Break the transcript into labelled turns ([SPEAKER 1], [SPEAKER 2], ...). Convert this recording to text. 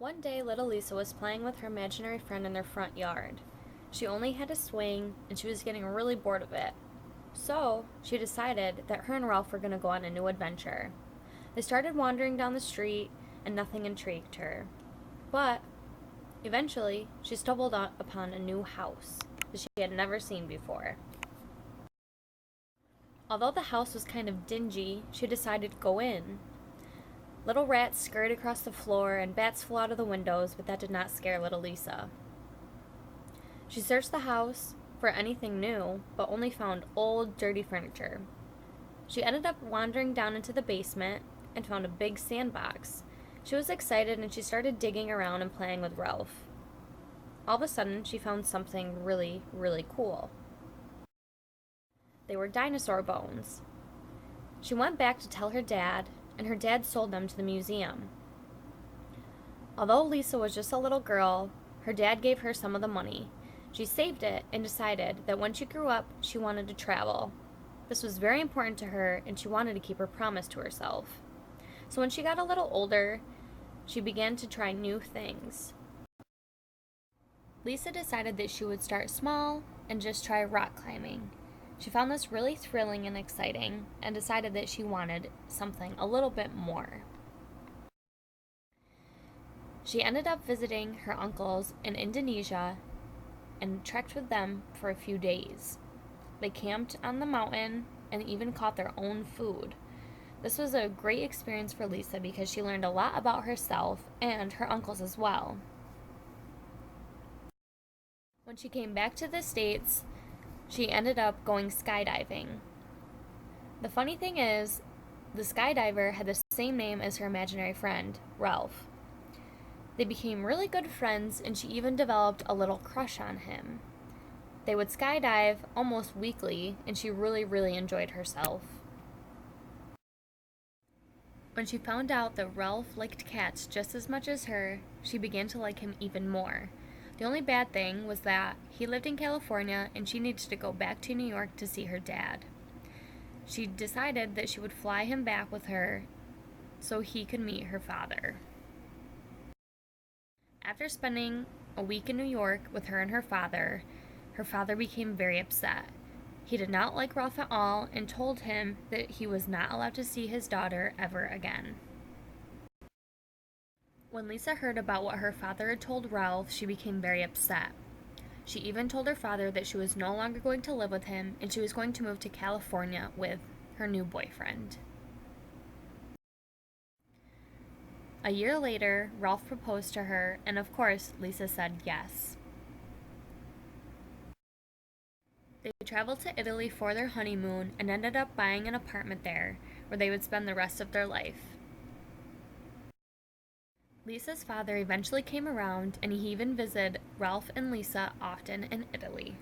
[SPEAKER 1] One day, little Lisa was playing with her imaginary friend in their front yard. She only had a swing, and she was getting really bored of it. So, she decided that her and Ralph were going to go on a new adventure. They started wandering down the street, and nothing intrigued her. But, eventually, she stumbled upon a new house that she had never seen before. Although the house was kind of dingy, she decided to go in. Little rats scurried across the floor and bats flew out of the windows, but that did not scare little Lisa. She searched the house for anything new, but only found old, dirty furniture. She ended up wandering down into the basement and found a big sandbox. She was excited and she started digging around and playing with Ralph. All of a sudden, she found something really, really cool. They were dinosaur bones. She went back to tell her dad, and her dad sold them to the museum. Although Lisa was just a little girl, her dad gave her some of the money. She saved it and decided that when she grew up, she wanted to travel. This was very important to her, and she wanted to keep her promise to herself. So when she got a little older, she began to try new things. Lisa decided that she would start small and just try rock climbing. She found this really thrilling and exciting and decided that she wanted something a little bit more. She ended up visiting her uncles in Indonesia and trekked with them for a few days. They camped on the mountain and even caught their own food. This was a great experience for Lisa because she learned a lot about herself and her uncles as well. When she came back to the States, she ended up going skydiving. The funny thing is, the skydiver had the same name as her imaginary friend, Ralph. They became really good friends, and she even developed a little crush on him. They would skydive almost weekly, and she really, really enjoyed herself. When she found out that Ralph liked cats just as much as her, she began to like him even more. The only bad thing was that he lived in California and she needed to go back to New York to see her dad. She decided that she would fly him back with her so he could meet her father. After spending a week in New York with her and her father became very upset. He did not like Ralph at all and told him that he was not allowed to see his daughter ever again. When Lisa heard about what her father had told Ralph, she became very upset. She even told her father that she was no longer going to live with him and she was going to move to California with her new boyfriend. A year later, Ralph proposed to her, and of course, Lisa said yes. They traveled to Italy for their honeymoon and ended up buying an apartment there where they would spend the rest of their life. Lisa's father eventually came around and he even visited Ralph and Lisa often in Italy.